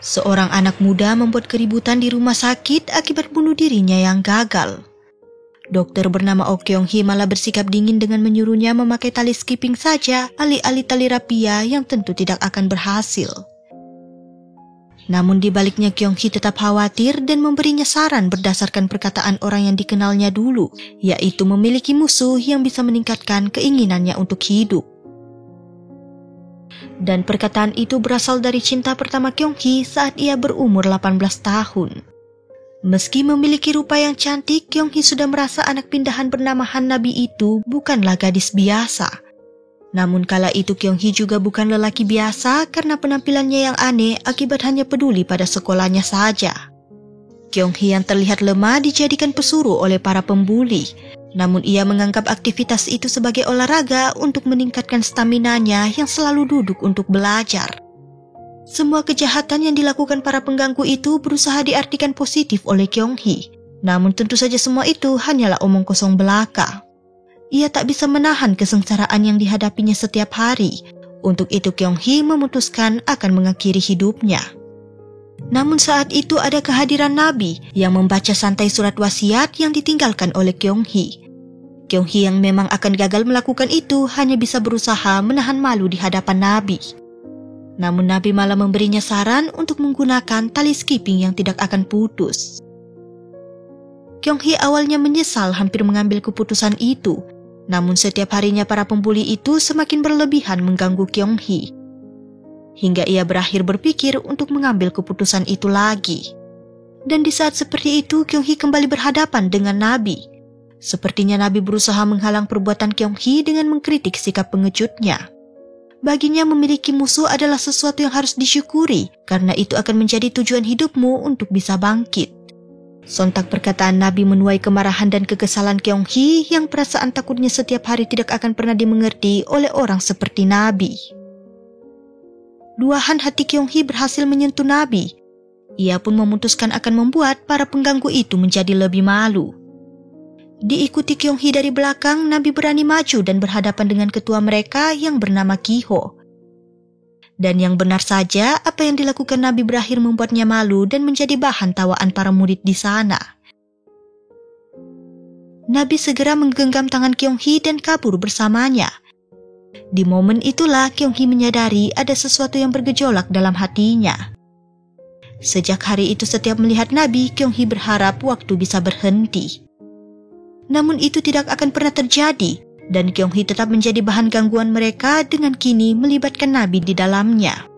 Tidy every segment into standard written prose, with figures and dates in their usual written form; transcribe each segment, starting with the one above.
Seorang anak muda membuat keributan di rumah sakit akibat bunuh dirinya yang gagal. Dokter bernama Oh Kyung-hee malah bersikap dingin dengan menyuruhnya memakai tali skipping saja alih-alih tali rapia yang tentu tidak akan berhasil. Namun di baliknya Kyung-hee tetap khawatir dan memberinya saran berdasarkan perkataan orang yang dikenalnya dulu, yaitu memiliki musuh yang bisa meningkatkan keinginannya untuk hidup. Dan perkataan itu berasal dari cinta pertama Kyung-hee saat ia berumur 18 tahun. Meski memiliki rupa yang cantik, Kyung-hee sudah merasa anak pindahan bernama Han Nabi itu bukanlah gadis biasa. Namun kala itu Kyung-hee juga bukan lelaki biasa karena penampilannya yang aneh akibat hanya peduli pada sekolahnya saja. Kyung-hee yang terlihat lemah dijadikan pesuruh oleh para pembuli. Namun ia menganggap aktivitas itu sebagai olahraga untuk meningkatkan staminanya yang selalu duduk untuk belajar. Semua kejahatan yang dilakukan para pengganggu itu berusaha diartikan positif oleh Kyung-hee. Namun tentu saja semua itu hanyalah omong kosong belaka. Ia tak bisa menahan kesengsaraan yang dihadapinya setiap hari. Untuk itu Kyung-hee memutuskan akan mengakhiri hidupnya. Namun saat itu ada kehadiran Nabi yang membaca santai surat wasiat yang ditinggalkan oleh Kyung-hee. Kyung-hee yang memang akan gagal melakukan itu hanya bisa berusaha menahan malu di hadapan Nabi. Namun Nabi malah memberinya saran untuk menggunakan tali skipping yang tidak akan putus. Kyung-hee awalnya menyesal hampir mengambil keputusan itu. Namun setiap harinya para pembuli itu semakin berlebihan mengganggu Kyung-hee. Hingga ia berakhir berpikir untuk mengambil keputusan itu lagi. Dan di saat seperti itu Kyung-hee kembali berhadapan dengan Nabi. Sepertinya Nabi berusaha menghalang perbuatan Kyung-hee dengan mengkritik sikap pengejutnya. Baginya memiliki musuh adalah sesuatu yang harus disyukuri karena itu akan menjadi tujuan hidupmu untuk bisa bangkit. Sontak perkataan Nabi menuai kemarahan dan kekesalan Kyung-hee yang perasaan takutnya setiap hari tidak akan pernah dimengerti oleh orang seperti Nabi. Luahan hati Kyung-hee berhasil menyentuh Nabi. Ia pun memutuskan akan membuat para pengganggu itu menjadi lebih malu. Diikuti Kyung-hee dari belakang, Nabi berani maju dan berhadapan dengan ketua mereka yang bernama Ki-ho. Dan yang benar saja, apa yang dilakukan Nabi berakhir membuatnya malu dan menjadi bahan tawaan para murid di sana. Nabi segera menggenggam tangan Kyung-hee dan kabur bersamanya. Di momen itulah Kyung-hee menyadari ada sesuatu yang bergejolak dalam hatinya. Sejak hari itu setiap melihat Nabi, Kyung-hee berharap waktu bisa berhenti. Namun itu tidak akan pernah terjadi, dan Kyung-hee tetap menjadi bahan gangguan mereka dengan kini melibatkan Nabi di dalamnya.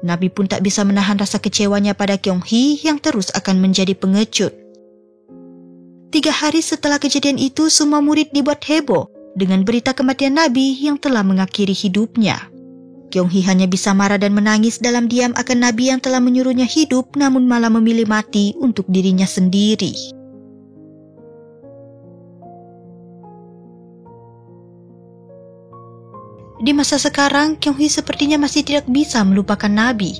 Nabi pun tak bisa menahan rasa kecewanya pada Kyung-hee yang terus akan menjadi pengecut. 3 hari setelah kejadian itu, semua murid dibuat heboh dengan berita kematian Nabi yang telah mengakhiri hidupnya. Kyung-hee hanya bisa marah dan menangis dalam diam akan Nabi yang telah menyuruhnya hidup namun malah memilih mati untuk dirinya sendiri. Di masa sekarang, Kyung-hee sepertinya masih tidak bisa melupakan Nabi.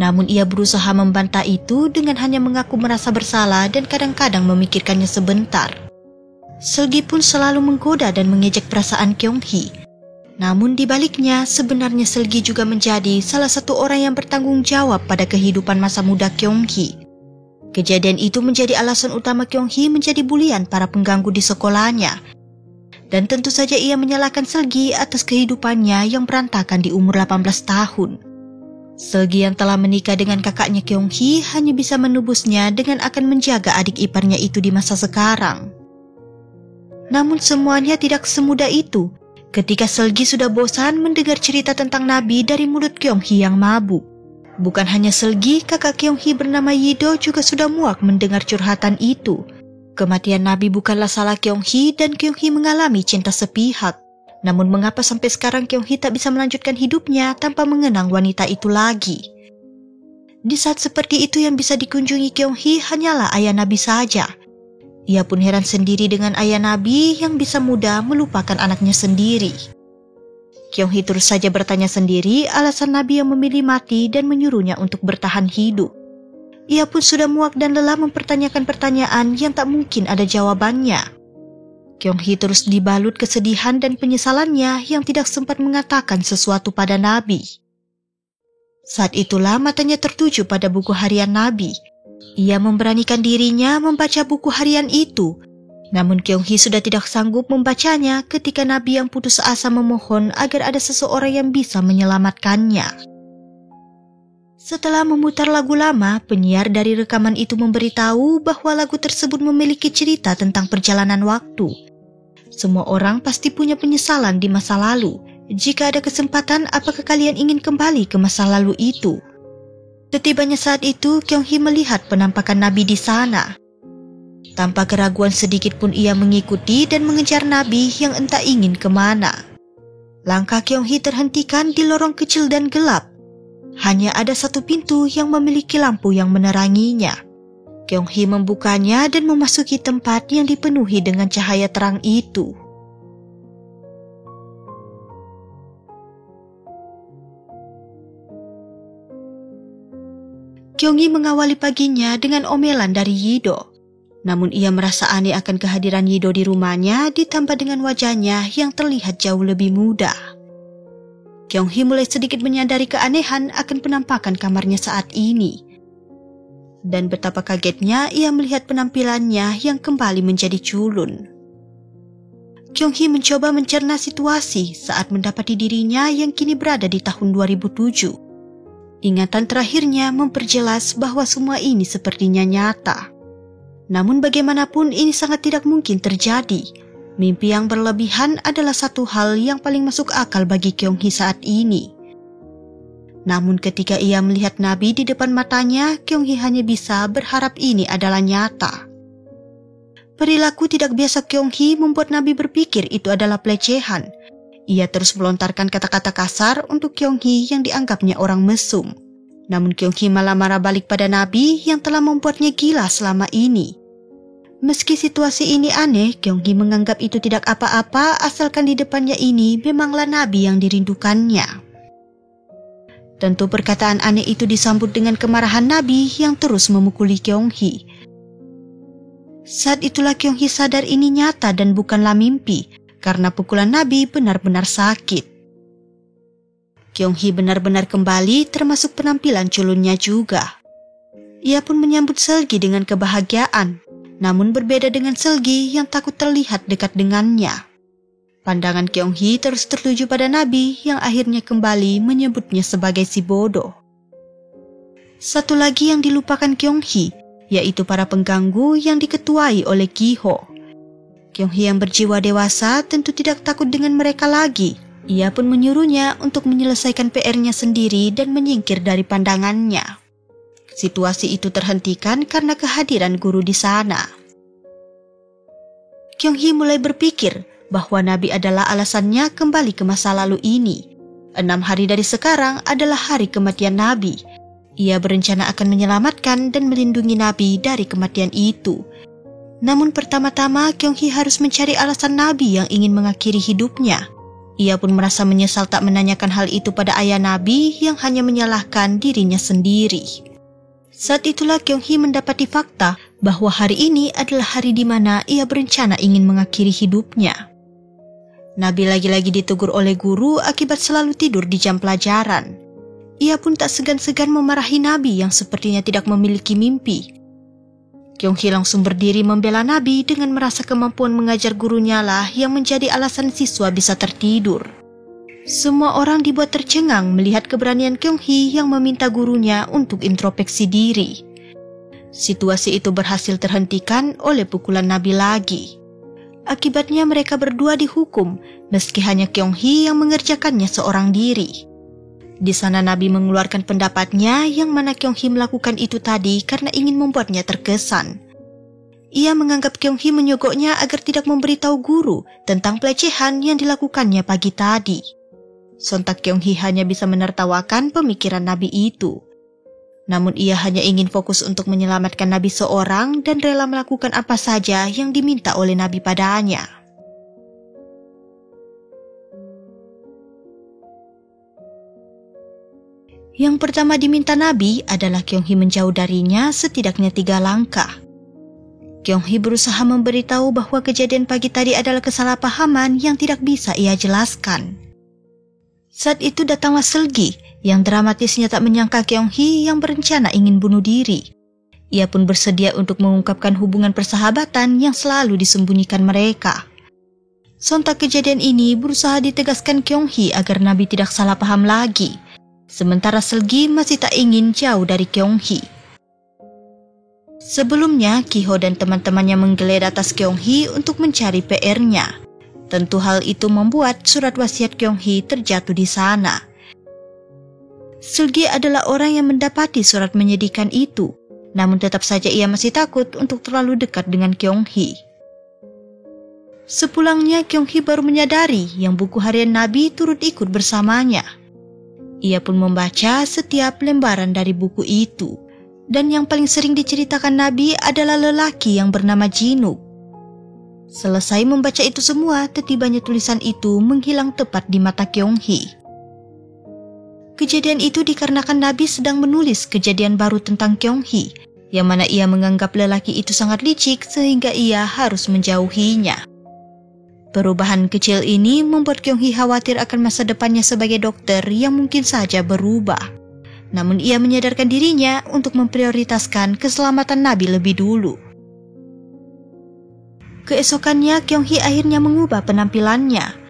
Namun ia berusaha membantah itu dengan hanya mengaku merasa bersalah dan kadang-kadang memikirkannya sebentar. Seulgi pun selalu menggoda dan mengejek perasaan Kyung-hee. Namun di baliknya, sebenarnya Seulgi juga menjadi salah satu orang yang bertanggung jawab pada kehidupan masa muda Kyung-hee. Kejadian itu menjadi alasan utama Kyung-hee menjadi bulian para pengganggu di sekolahnya. Dan tentu saja ia menyalahkan Seulgi atas kehidupannya yang berantakan di umur 18 tahun. Seulgi yang telah menikah dengan kakaknya Kyung-hee hanya bisa menebusnya dengan akan menjaga adik iparnya itu di masa sekarang. Namun semuanya tidak semudah itu. Ketika Seulgi sudah bosan mendengar cerita tentang Nabi dari mulut Kyung-hee yang mabuk. Bukan hanya Seulgi, kakak Kyung-hee bernama Yido juga sudah muak mendengar curhatan itu. Kematian Nabi bukanlah salah Kyung-hee dan Kyung-hee mengalami cinta sepihak. Namun mengapa sampai sekarang Kyung-hee tak bisa melanjutkan hidupnya tanpa mengenang wanita itu lagi? Di saat seperti itu yang bisa dikunjungi Kyung-hee hanyalah ayah Nabi saja. Ia pun heran sendiri dengan ayah Nabi yang bisa mudah melupakan anaknya sendiri. Kyung-hee terus saja bertanya sendiri alasan Nabi yang memilih mati dan menyuruhnya untuk bertahan hidup. Ia pun sudah muak dan lelah mempertanyakan pertanyaan yang tak mungkin ada jawabannya. Kyung-hee terus dibalut kesedihan dan penyesalannya yang tidak sempat mengatakan sesuatu pada Nabi. Saat itulah matanya tertuju pada buku harian Nabi. Ia memberanikan dirinya membaca buku harian itu. Namun Kyung-hee sudah tidak sanggup membacanya ketika Nabi yang putus asa memohon agar ada seseorang yang bisa menyelamatkannya. Setelah memutar lagu lama, penyiar dari rekaman itu memberitahu bahwa lagu tersebut memiliki cerita tentang perjalanan waktu. Semua orang pasti punya penyesalan di masa lalu. Jika ada kesempatan, apakah kalian ingin kembali ke masa lalu itu? Setibanya saat itu, Kyung-hee melihat penampakan Nabi di sana. Tanpa keraguan sedikit pun ia mengikuti dan mengejar Nabi yang entah ingin kemana. Langkah Kyung-hee terhentikan di lorong kecil dan gelap. Hanya ada satu pintu yang memiliki lampu yang meneranginya. Kyung-hee membukanya dan memasuki tempat yang dipenuhi dengan cahaya terang itu. Kyung-hee mengawali paginya dengan omelan dari Yido. Namun ia merasa aneh akan kehadiran Yido di rumahnya ditambah dengan wajahnya yang terlihat jauh lebih muda. Kyung-hee mulai sedikit menyadari keanehan akan penampakan kamarnya saat ini. Dan betapa kagetnya ia melihat penampilannya yang kembali menjadi culun. Kyung-hee mencoba mencerna situasi saat mendapati dirinya yang kini berada di tahun 2007. Ingatan terakhirnya memperjelas bahwa semua ini sepertinya nyata. Namun bagaimanapun ini sangat tidak mungkin terjadi. Mimpi yang berlebihan adalah satu hal yang paling masuk akal bagi Kyung-hee saat ini. Namun ketika ia melihat Nabi di depan matanya, Kyung-hee hanya bisa berharap ini adalah nyata. Perilaku tidak biasa Kyung-hee membuat Nabi berpikir itu adalah pelecehan. Ia terus melontarkan kata-kata kasar untuk Kyung-hee yang dianggapnya orang mesum. Namun Kyung-hee malah marah balik pada Nabi yang telah membuatnya gila selama ini. Meski situasi ini aneh, Kyung-hee menganggap itu tidak apa-apa asalkan di depannya ini memanglah Nabi yang dirindukannya. Tentu perkataan aneh itu disambut dengan kemarahan Nabi yang terus memukuli Kyung-hee. Saat itulah Kyung-hee sadar ini nyata dan bukanlah mimpi. Karena pukulan Nabi benar-benar sakit. Kyung-hee benar-benar kembali termasuk penampilan culunnya juga. Ia pun menyambut Seulgi dengan kebahagiaan, namun berbeda dengan Seulgi yang takut terlihat dekat dengannya. Pandangan Kyung-hee terus tertuju pada Nabi yang akhirnya kembali menyebutnya sebagai si bodoh. Satu lagi yang dilupakan Kyung-hee, yaitu para pengganggu yang diketuai oleh Gi-ho. Kyung-hee yang berjiwa dewasa tentu tidak takut dengan mereka lagi. Ia pun menyuruhnya untuk menyelesaikan PR-nya sendiri dan menyingkir dari pandangannya. Situasi itu terhentikan karena kehadiran guru di sana. Kyung-hee mulai berpikir bahwa Nabi adalah alasannya kembali ke masa lalu ini. 6 hari dari sekarang adalah hari kematian Nabi. Ia berencana akan menyelamatkan dan melindungi Nabi dari kematian itu. Namun pertama-tama Kyung-hee harus mencari alasan Nabi yang ingin mengakhiri hidupnya. Ia pun merasa menyesal tak menanyakan hal itu pada ayah Nabi yang hanya menyalahkan dirinya sendiri. Saat itulah Kyung-hee mendapati fakta bahwa hari ini adalah hari di mana ia berencana ingin mengakhiri hidupnya. Nabi lagi-lagi ditegur oleh guru akibat selalu tidur di jam pelajaran. Ia pun tak segan-segan memarahi Nabi yang sepertinya tidak memiliki mimpi. Kyung-hee langsung berdiri membela Nabi dengan merasa kemampuan mengajar gurunya lah yang menjadi alasan siswa bisa tertidur. Semua orang dibuat tercengang melihat keberanian Kyung-hee yang meminta gurunya untuk introspeksi diri. Situasi itu berhasil terhentikan oleh pukulan Nabi lagi. Akibatnya mereka berdua dihukum, meski hanya Kyung-hee yang mengerjakannya seorang diri. Di sana Nabi mengeluarkan pendapatnya yang mana Kyung-hee melakukan itu tadi karena ingin membuatnya terkesan. Ia menganggap Kyung-hee menyogoknya agar tidak memberitahu guru tentang pelecehan yang dilakukannya pagi tadi. Sontak Kyung-hee hanya bisa menertawakan pemikiran Nabi itu. Namun ia hanya ingin fokus untuk menyelamatkan Nabi seorang dan rela melakukan apa saja yang diminta oleh Nabi padanya. Yang pertama diminta Nabi adalah Kyung-hee menjauh darinya setidaknya 3 langkah. Kyung-hee berusaha memberitahu bahwa kejadian pagi tadi adalah kesalahpahaman yang tidak bisa ia jelaskan. Saat itu datanglah Seulgi Yang dramatisnya tak menyangka Kyung Hee yang berencana ingin bunuh diri. Ia pun bersedia untuk mengungkapkan hubungan persahabatan yang selalu disembunyikan mereka. Sontak kejadian ini berusaha ditegaskan Kyung Hee agar Nabi tidak salah paham lagi. Sementara Seulgi masih tak ingin jauh dari Kyung Hee. Sebelumnya, Ki-ho dan teman-temannya menggeledah tas Kyung Hee untuk mencari PR-nya. Tentu hal itu membuat surat wasiat Kyung Hee terjatuh di sana. Seulgi adalah orang yang mendapati surat menyedihkan itu. Namun tetap saja ia masih takut untuk terlalu dekat dengan Kyung Hee. Sepulangnya, Kyung Hee baru menyadari yang buku harian Nabi turut ikut bersamanya. Ia pun membaca setiap lembaran dari buku itu. Dan yang paling sering diceritakan Nabi adalah lelaki yang bernama Jinuk. Selesai membaca itu semua, tiba-tibanya tulisan itu menghilang tepat di mata Kyung Hee. Kejadian itu dikarenakan Nabi sedang menulis kejadian baru tentang Kyung Hee, yang mana ia menganggap lelaki itu sangat licik sehingga ia harus menjauhinya. Perubahan kecil ini membuat Kyung Hee khawatir akan masa depannya sebagai dokter yang mungkin saja berubah. Namun ia menyadarkan dirinya untuk memprioritaskan keselamatan Nabi lebih dulu. Keesokannya Kyung Hee akhirnya mengubah penampilannya.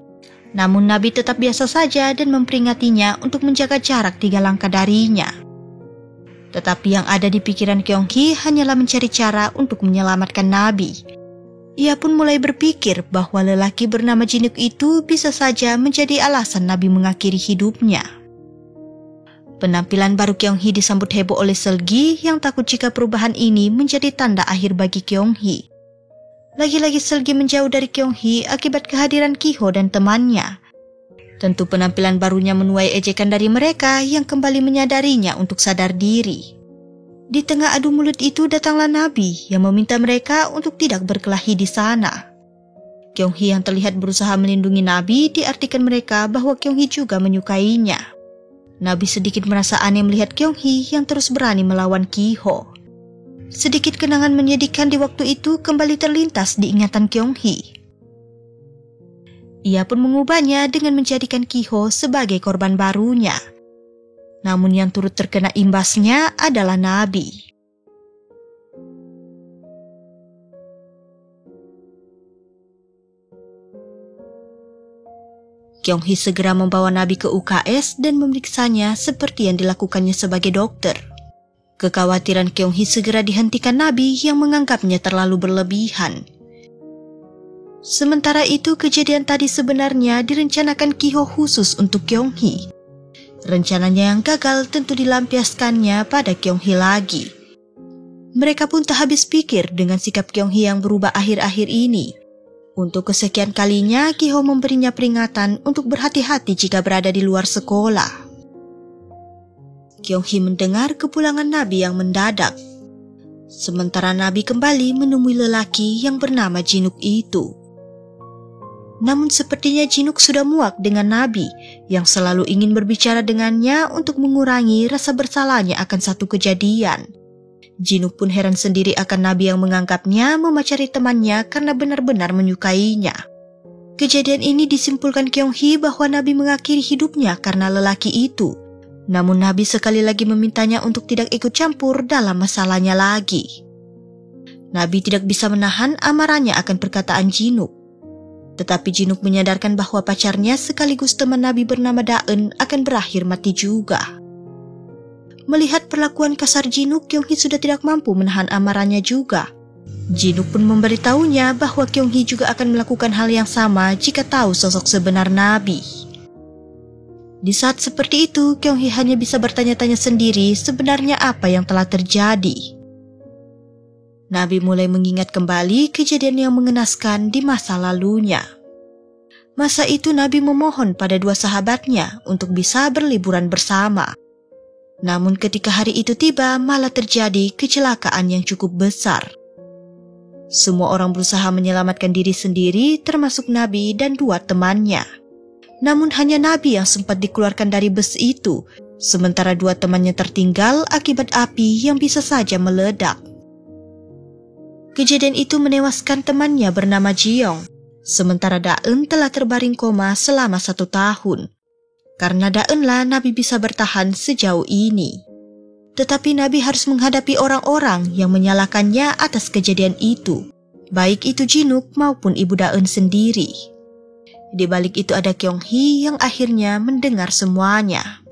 Namun Nabi tetap biasa saja dan memperingatinya untuk menjaga jarak 3 langkah darinya. Tetapi yang ada di pikiran Kyung Hee hanyalah mencari cara untuk menyelamatkan Nabi. Ia pun mulai berpikir bahwa lelaki bernama Jinuk itu bisa saja menjadi alasan Nabi mengakhiri hidupnya. Penampilan baru Kyung Hee disambut heboh oleh Seulgi yang takut jika perubahan ini menjadi tanda akhir bagi Kyung Hee. Lagi-lagi Seulgi menjauh dari Kyung Hee akibat kehadiran Ki-ho dan temannya. Tentu penampilan barunya menuai ejekan dari mereka yang kembali menyadarinya untuk sadar diri. Di tengah adu mulut itu datanglah Nabi yang meminta mereka untuk tidak berkelahi di sana. Kyung Hee yang terlihat berusaha melindungi Nabi diartikan mereka bahwa Kyung Hee juga menyukainya. Nabi sedikit merasa aneh melihat Kyung Hee yang terus berani melawan Ki-ho. Sedikit kenangan menyedihkan di waktu itu kembali terlintas di ingatan Kyung Hee. Ia pun mengubahnya dengan menjadikan Ki-ho sebagai korban barunya. Namun yang turut terkena imbasnya adalah Nabi. Kyung Hee segera membawa Nabi ke UKS dan memeriksanya seperti yang dilakukannya sebagai dokter. Kekhawatiran Kyung Hee segera dihentikan Nabi yang menganggapnya terlalu berlebihan. Sementara itu kejadian tadi sebenarnya direncanakan Ki-ho khusus untuk Kyung Hee. Rencananya yang gagal tentu dilampiaskannya pada Kyung Hee lagi. Mereka pun tak habis pikir dengan sikap Kyung Hee yang berubah akhir-akhir ini. Untuk kesekian kalinya Ki-ho memberinya peringatan untuk berhati-hati jika berada di luar sekolah. Kyung Hee mendengar kepulangan Nabi yang mendadak. Sementara Nabi kembali menemui lelaki yang bernama Jinuk itu. Namun sepertinya Jinuk sudah muak dengan Nabi yang selalu ingin berbicara dengannya untuk mengurangi rasa bersalahnya akan satu kejadian. Jinuk pun heran sendiri akan Nabi yang menganggapnya memacari temannya karena benar-benar menyukainya. Kejadian ini disimpulkan Kyung Hee bahwa Nabi mengakhiri hidupnya karena lelaki itu. Namun Nabi sekali lagi memintanya untuk tidak ikut campur dalam masalahnya lagi. Nabi tidak bisa menahan amarahnya akan perkataan Jinuk. Tetapi Jinuk menyadarkan bahwa pacarnya sekaligus teman Nabi bernama Daen akan berakhir mati juga. Melihat perlakuan kasar Jinuk, Kyung Hee sudah tidak mampu menahan amarahnya juga. Jinuk pun memberitahunya bahwa Kyung Hee juga akan melakukan hal yang sama jika tahu sosok sebenar Nabi. Di saat seperti itu, Kyung Hee hanya bisa bertanya-tanya sendiri sebenarnya apa yang telah terjadi. Nabi mulai mengingat kembali kejadian yang mengenaskan di masa lalunya. Masa itu Nabi memohon pada 2 sahabatnya untuk bisa berliburan bersama. Namun ketika hari itu tiba, malah terjadi kecelakaan yang cukup besar. Semua orang berusaha menyelamatkan diri sendiri, termasuk Nabi dan 2 temannya. Namun hanya Nabi yang sempat dikeluarkan dari bus itu, sementara 2 temannya tertinggal akibat api yang bisa saja meledak. Kejadian itu menewaskan temannya bernama Jiong, sementara Daen telah terbaring koma selama 1 tahun. Karena daenlah Nabi bisa bertahan sejauh ini. Tetapi Nabi harus menghadapi orang-orang yang menyalahkannya atas kejadian itu, baik itu Jinuk maupun Ibu Daen sendiri. Di balik itu ada Kyung Hee yang akhirnya mendengar semuanya.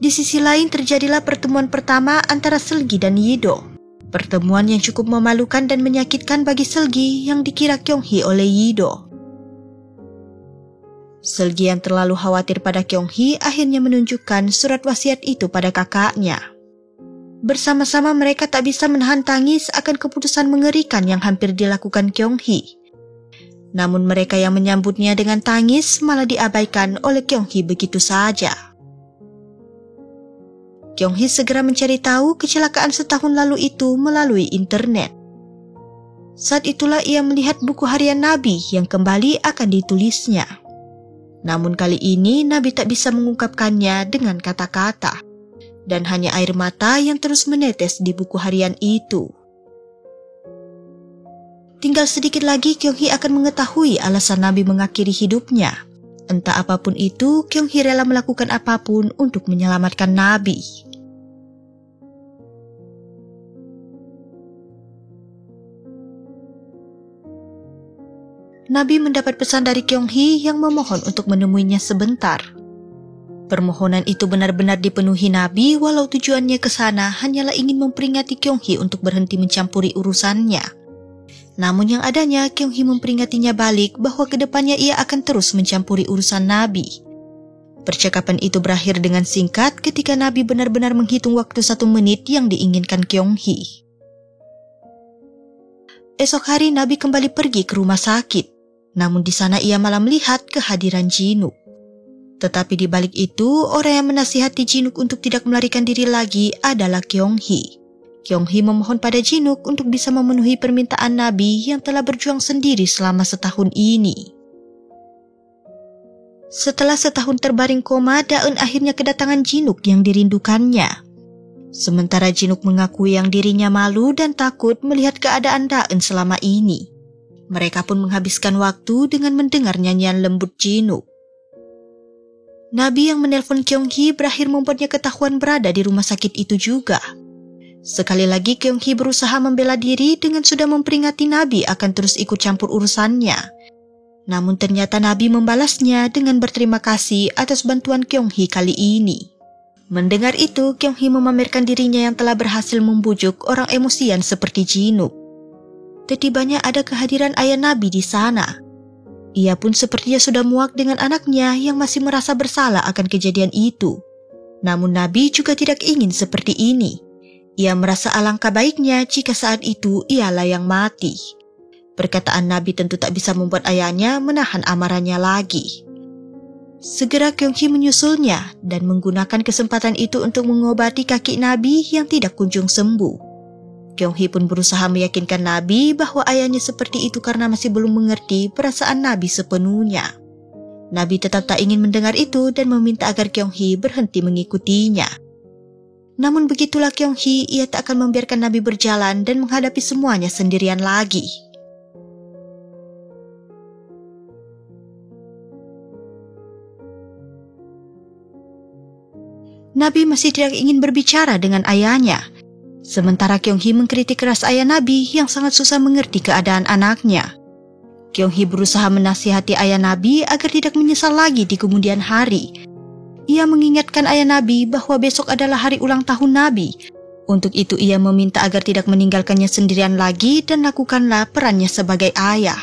Di sisi lain terjadilah pertemuan pertama antara Seulgi dan Yido. Pertemuan yang cukup memalukan dan menyakitkan bagi Seulgi yang dikira Kyung Hee oleh Yido. Seulgi yang terlalu khawatir pada Kyung Hee akhirnya menunjukkan surat wasiat itu pada kakaknya. Bersama-sama mereka tak bisa menahan tangis akan keputusan mengerikan yang hampir dilakukan Kyung Hee. Namun mereka yang menyambutnya dengan tangis malah diabaikan oleh Kyung Hee begitu saja. Kyung Hee segera mencari tahu kecelakaan setahun lalu itu melalui internet. Saat itulah ia melihat buku harian Nabi yang kembali akan ditulisnya. Namun kali ini Nabi tak bisa mengungkapkannya dengan kata-kata, dan hanya air mata yang terus menetes di buku harian itu. Tinggal sedikit lagi Kyung Hee akan mengetahui alasan Nabi mengakhiri hidupnya. Entah apapun itu, Kyung Hee rela melakukan apapun untuk menyelamatkan Nabi. Nabi mendapat pesan dari Kyung Hee yang memohon untuk menemuinya sebentar. Permohonan itu benar-benar dipenuhi Nabi walau tujuannya ke sana hanyalah ingin memperingati Kyung Hee untuk berhenti mencampuri urusannya. Namun yang adanya Kyung Hee memperingatinya balik bahwa kedepannya ia akan terus mencampuri urusan Nabi. Percakapan itu berakhir dengan singkat ketika Nabi benar-benar menghitung waktu 1 menit yang diinginkan Kyung Hee. Esok hari Nabi kembali pergi ke rumah sakit. Namun di sana ia malah melihat kehadiran Jinuk. Tetapi di balik itu, orang yang menasihati Jinuk untuk tidak melarikan diri lagi adalah Kyung Hee. Kyung Hee memohon pada Jinuk untuk bisa memenuhi permintaan Nabi yang telah berjuang sendiri selama setahun ini. Setelah setahun terbaring koma, Daeun akhirnya kedatangan Jinuk yang dirindukannya. Sementara Jinuk mengakui yang dirinya malu dan takut melihat keadaan Daeun selama ini. Mereka pun menghabiskan waktu dengan mendengar nyanyian lembut Jinuk. Nabi yang menelpon Kyung Hee berakhir membuatnya ketahuan berada di rumah sakit itu juga. Sekali lagi Kyung Hee berusaha membela diri dengan sudah memperingati Nabi akan terus ikut campur urusannya. Namun ternyata Nabi membalasnya dengan berterima kasih atas bantuan Kyung Hee kali ini. Mendengar itu, Kyung Hee memamerkan dirinya yang telah berhasil membujuk orang emosian seperti Jinuk. Tiba-tibanya ada kehadiran ayah Nabi di sana. Ia pun sepertinya sudah muak dengan anaknya yang masih merasa bersalah akan kejadian itu. Namun Nabi juga tidak ingin seperti ini. Ia merasa alangkah baiknya jika saat itu ialah yang mati. Perkataan Nabi tentu tak bisa membuat ayahnya menahan amarahnya lagi. Segera Kyung Hee menyusulnya dan menggunakan kesempatan itu untuk mengobati kaki Nabi yang tidak kunjung sembuh. Kyung Hee pun berusaha meyakinkan Nabi bahwa ayahnya seperti itu karena masih belum mengerti perasaan Nabi sepenuhnya. Nabi tetap tak ingin mendengar itu dan meminta agar Kyung Hee berhenti mengikutinya. Namun begitulah Kyung Hee, ia tak akan membiarkan Nabi berjalan dan menghadapi semuanya sendirian lagi. Nabi masih tidak ingin berbicara dengan ayahnya. Sementara Kyung Hee mengkritik keras ayah Nabi yang sangat susah mengerti keadaan anaknya. Kyung Hee berusaha menasihati ayah Nabi agar tidak menyesal lagi di kemudian hari. Ia mengingatkan ayah Nabi bahwa besok adalah hari ulang tahun Nabi. Untuk itu ia meminta agar tidak meninggalkannya sendirian lagi dan lakukanlah perannya sebagai ayah.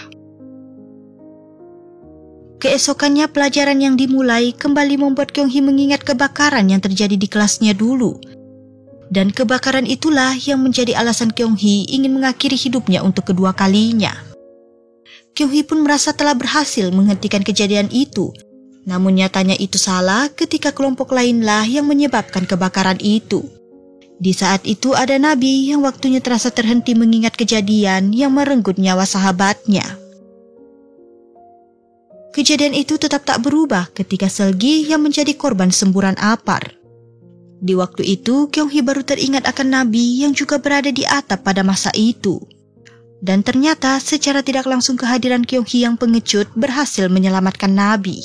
Keesokannya pelajaran yang dimulai kembali membuat Kyung Hee mengingat kebakaran yang terjadi di kelasnya dulu. Dan kebakaran itulah yang menjadi alasan Kyung Hee ingin mengakhiri hidupnya untuk kedua kalinya. Kyung Hee pun merasa telah berhasil menghentikan kejadian itu. Namun nyatanya itu salah ketika kelompok lainlah yang menyebabkan kebakaran itu. Di saat itu ada Nabi yang waktunya terasa terhenti mengingat kejadian yang merenggut nyawa sahabatnya. Kejadian itu tetap tak berubah ketika Seulgi yang menjadi korban semburan apar. Di waktu itu, Kyung Hee baru teringat akan Nabi yang juga berada di atap pada masa itu. Dan ternyata secara tidak langsung kehadiran Kyung Hee yang pengecut berhasil menyelamatkan Nabi.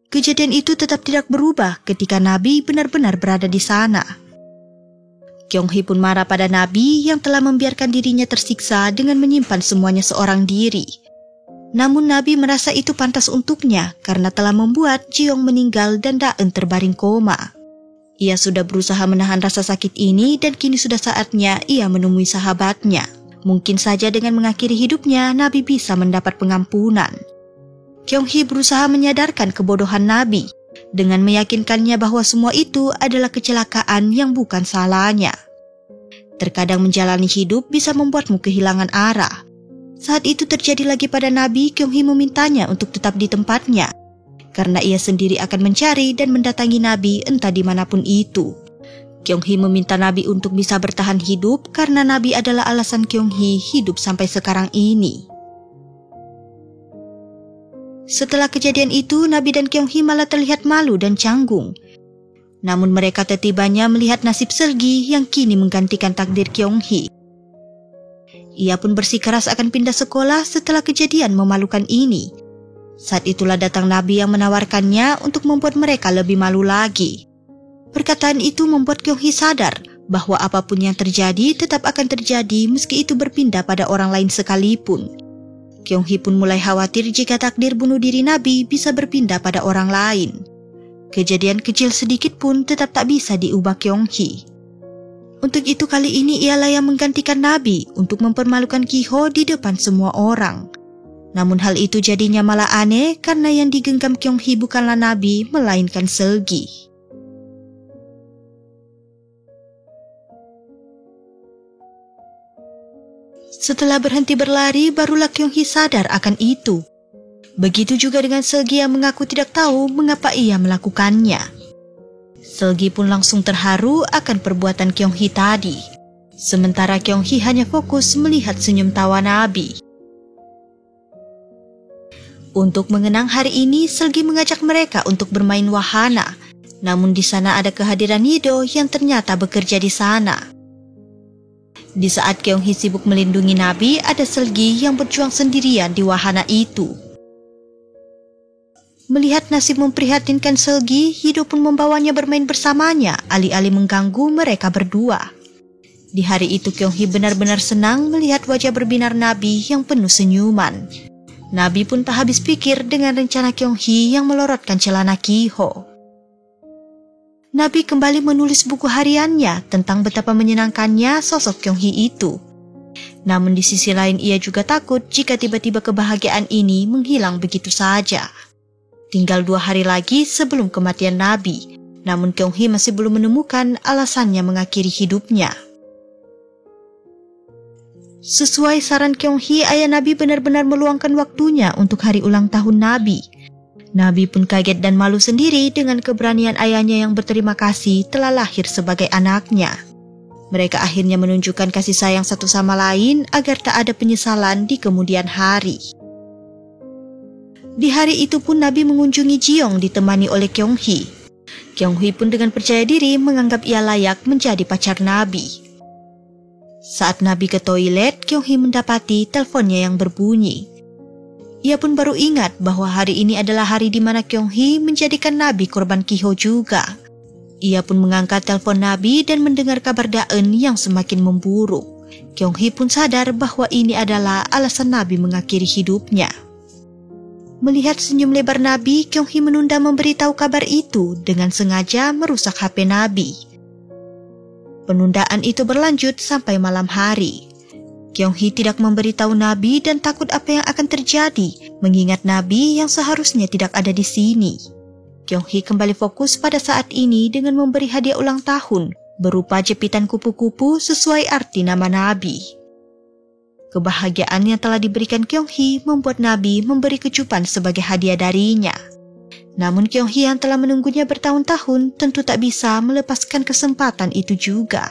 kejadian itu tetap tidak berubah ketika Nabi benar-benar berada di sana. Kyung Hee pun marah pada Nabi yang telah membiarkan dirinya tersiksa dengan menyimpan semuanya seorang diri. Namun Nabi merasa itu pantas untuknya karena telah membuat Jeong meninggal dan Daeun terbaring koma. Ia sudah berusaha menahan rasa sakit ini dan kini sudah saatnya ia menemui sahabatnya. Mungkin saja dengan mengakhiri hidupnya, Nabi bisa mendapat pengampunan. Kyung Hee berusaha menyadarkan kebodohan Nabi dengan meyakinkannya bahwa semua itu adalah kecelakaan yang bukan salahnya. Terkadang menjalani hidup bisa membuatmu kehilangan arah. Saat itu terjadi lagi pada Nabi, Kyung Hee memintanya untuk tetap di tempatnya, karena ia sendiri akan mencari dan mendatangi Nabi entah dimanapun itu. Kyung Hee meminta Nabi untuk bisa bertahan hidup karena Nabi adalah alasan Kyung Hee hidup sampai sekarang ini. Setelah kejadian itu, Nabi dan Kyung Hee malah terlihat malu dan canggung. Namun mereka tetibanya melihat nasib Seulgi yang kini menggantikan takdir Kyung Hee. Ia pun bersikeras akan pindah sekolah setelah kejadian memalukan ini. Saat itulah datang Nabi yang menawarkannya untuk membuat mereka lebih malu lagi. Perkataan itu membuat Kyung Hee sadar bahwa apapun yang terjadi tetap akan terjadi meski itu berpindah pada orang lain sekalipun. Kyung Hee pun mulai khawatir jika takdir bunuh diri Nabi bisa berpindah pada orang lain. Kejadian kecil sedikit pun tetap tak bisa diubah Kyung Hee. Untuk itu kali ini ialah yang menggantikan Nabi untuk mempermalukan Ki-ho di depan semua orang. Namun hal itu jadinya malah aneh karena yang digenggam Kyung Hee bukanlah Nabi melainkan Seulgi. Setelah berhenti berlari, barulah Kyung Hee sadar akan itu. Begitu juga dengan Seulgi yang mengaku tidak tahu mengapa ia melakukannya. Seulgi pun langsung terharu akan perbuatan Kyung Hee tadi. Sementara Kyung Hee hanya fokus melihat senyum tawa Nabi. Untuk mengenang hari ini, Seulgi mengajak mereka untuk bermain wahana. Namun di sana ada kehadiran Yido yang ternyata bekerja di sana. Di saat Kyung Hee sibuk melindungi Nabi, ada Seulgi yang berjuang sendirian di wahana itu. Melihat nasib memprihatinkan Seulgi, Yido pun membawanya bermain bersamanya, alih-alih mengganggu mereka berdua. Di hari itu Kyung Hee benar-benar senang melihat wajah berbinar Nabi yang penuh senyuman. Nabi pun tak habis pikir dengan rencana Kyung Hee yang melorotkan celana Ki-ho. Nabi kembali menulis buku hariannya tentang betapa menyenangkannya sosok Kyung Hee itu. Namun di sisi lain ia juga takut jika tiba-tiba kebahagiaan ini menghilang begitu saja. Tinggal 2 hari lagi sebelum kematian Nabi, namun Kyung Hee masih belum menemukan alasannya mengakhiri hidupnya. Sesuai saran Kyung Hee, ayah Nabi benar-benar meluangkan waktunya untuk hari ulang tahun Nabi. Nabi pun kaget dan malu sendiri dengan keberanian ayahnya yang berterima kasih telah lahir sebagai anaknya. Mereka akhirnya menunjukkan kasih sayang satu sama lain agar tak ada penyesalan di kemudian hari. Di hari itu pun Nabi mengunjungi Jeong ditemani oleh Kyung Hee. Kyung Hee pun dengan percaya diri menganggap ia layak menjadi pacar Nabi. Saat Nabi ke toilet, Kyung Hee mendapati teleponnya yang berbunyi. Ia pun baru ingat bahwa hari ini adalah hari di mana Kyung Hee menjadikan Nabi korban Ki-ho juga. Ia pun mengangkat telepon Nabi dan mendengar kabar Daeun yang semakin memburuk. Kyung Hee pun sadar bahwa ini adalah alasan Nabi mengakhiri hidupnya. Melihat senyum lebar Nabi, Kyung Hee menunda memberitahu kabar itu dengan sengaja merusak HP Nabi. Penundaan itu berlanjut sampai malam hari. Kyung Hee tidak memberitahu Nabi dan takut apa yang akan terjadi, mengingat Nabi yang seharusnya tidak ada di sini. Kyung Hee kembali fokus pada saat ini dengan memberi hadiah ulang tahun berupa jepitan kupu-kupu sesuai arti nama Nabi. Kebahagiaan yang telah diberikan Kyung Hee membuat Nabi memberi kecupan sebagai hadiah darinya. Namun Kyung Hee yang telah menunggunya bertahun-tahun tentu tak bisa melepaskan kesempatan itu juga.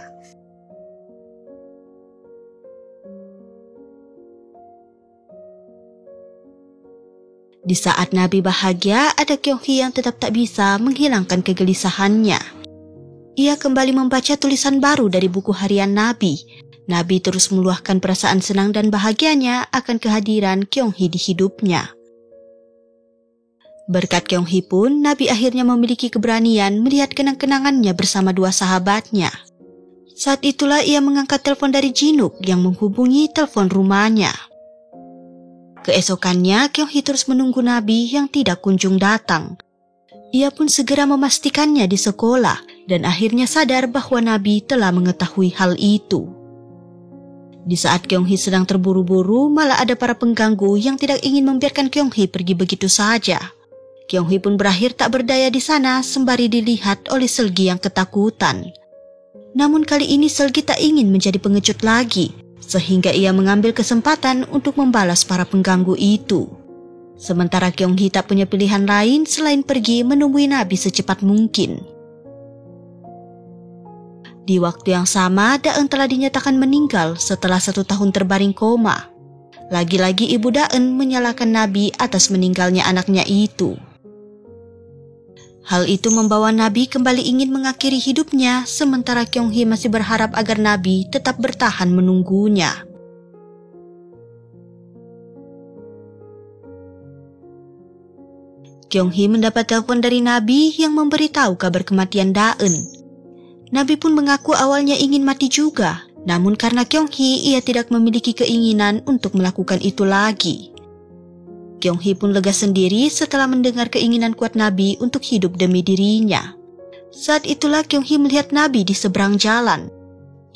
Di saat Nabi bahagia, ada Kyung Hee yang tetap tak bisa menghilangkan kegelisahannya. Ia kembali membaca tulisan baru dari buku harian Nabi. Nabi terus meluahkan perasaan senang dan bahagianya akan kehadiran Kyung Hee di hidupnya. Berkat Kyung Hee pun, Nabi akhirnya memiliki keberanian melihat kenang-kenangannya bersama dua sahabatnya. Saat itulah ia mengangkat telepon dari Jinuk yang menghubungi telepon rumahnya. Keesokannya, Kyung Hee terus menunggu Nabi yang tidak kunjung datang. Ia pun segera memastikannya di sekolah dan akhirnya sadar bahwa Nabi telah mengetahui hal itu. Di saat Kyung Hee sedang terburu-buru, malah ada para pengganggu yang tidak ingin membiarkan Kyung Hee pergi begitu saja. Kyung Hee pun berakhir tak berdaya di sana sembari dilihat oleh Seulgi yang ketakutan. Namun kali ini Seulgi tak ingin menjadi pengecut lagi, sehingga ia mengambil kesempatan untuk membalas para pengganggu itu. Sementara Kyung Hee tak punya pilihan lain selain pergi menemui Nabi secepat mungkin. Di waktu yang sama, Daeun telah dinyatakan meninggal setelah 1 tahun terbaring koma. Lagi-lagi ibu Daeun menyalahkan Nabi atas meninggalnya anaknya itu. Hal itu membawa Nabi kembali ingin mengakhiri hidupnya, sementara Kyung Hee masih berharap agar Nabi tetap bertahan menunggunya. Kyung Hee mendapat telepon dari Nabi yang memberitahu kabar kematian Daeun. Nabi pun mengaku awalnya ingin mati juga, namun karena Kyung Hee ia tidak memiliki keinginan untuk melakukan itu lagi. Kyung Hee pun lega sendiri setelah mendengar keinginan kuat Nabi untuk hidup demi dirinya. Saat itulah Kyung Hee melihat Nabi di seberang jalan.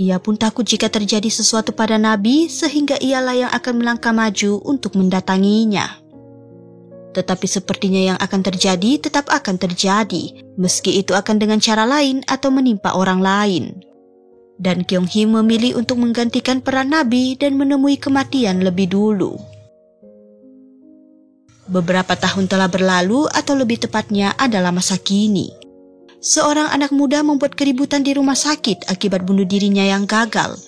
Ia pun takut jika terjadi sesuatu pada Nabi sehingga ialah yang akan melangkah maju untuk mendatanginya. Tetapi sepertinya yang akan terjadi tetap akan terjadi, meski itu akan dengan cara lain atau menimpa orang lain. Dan Kyung Hee memilih untuk menggantikan peran Nabi dan menemui kematian lebih dulu. Beberapa tahun telah berlalu atau lebih tepatnya adalah masa kini. Seorang anak muda membuat keributan di rumah sakit akibat bunuh dirinya yang gagal.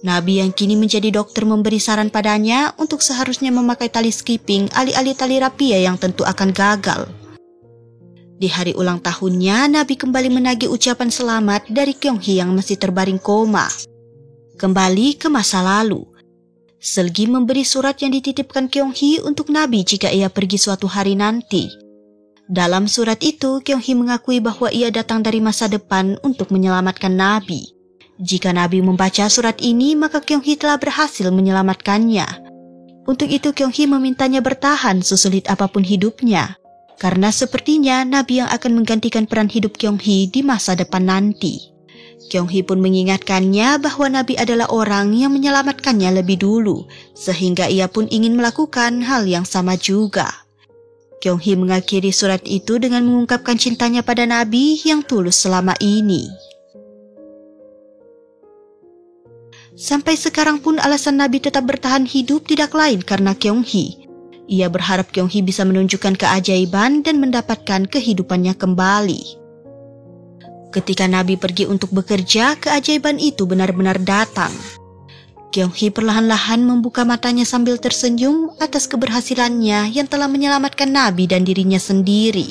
Nabi yang kini menjadi dokter memberi saran padanya untuk seharusnya memakai tali skipping alih-alih tali rapia yang tentu akan gagal. Di hari ulang tahunnya, Nabi kembali menagih ucapan selamat dari Kyung Hee yang masih terbaring koma. Kembali ke masa lalu. Seulgi memberi surat yang dititipkan Kyung Hee untuk Nabi jika ia pergi suatu hari nanti. Dalam surat itu, Kyung Hee mengakui bahwa ia datang dari masa depan untuk menyelamatkan Nabi. Jika Nabi membaca surat ini, maka Kyung Hee telah berhasil menyelamatkannya. Untuk itu Kyung Hee memintanya bertahan sesulit apapun hidupnya, karena sepertinya Nabi yang akan menggantikan peran hidup Kyung Hee di masa depan nanti. Kyung Hee pun mengingatkannya bahwa Nabi adalah orang yang menyelamatkannya lebih dulu, sehingga ia pun ingin melakukan hal yang sama juga. Kyung Hee mengakhiri surat itu dengan mengungkapkan cintanya pada Nabi yang tulus selama ini. Sampai sekarang pun alasan Nabi tetap bertahan hidup tidak lain karena Kyung Hee. Ia berharap Kyung Hee bisa menunjukkan keajaiban dan mendapatkan kehidupannya kembali. Ketika Nabi pergi untuk bekerja, keajaiban itu benar-benar datang. Kyung Hee perlahan-lahan membuka matanya sambil tersenyum atas keberhasilannya yang telah menyelamatkan Nabi dan dirinya sendiri.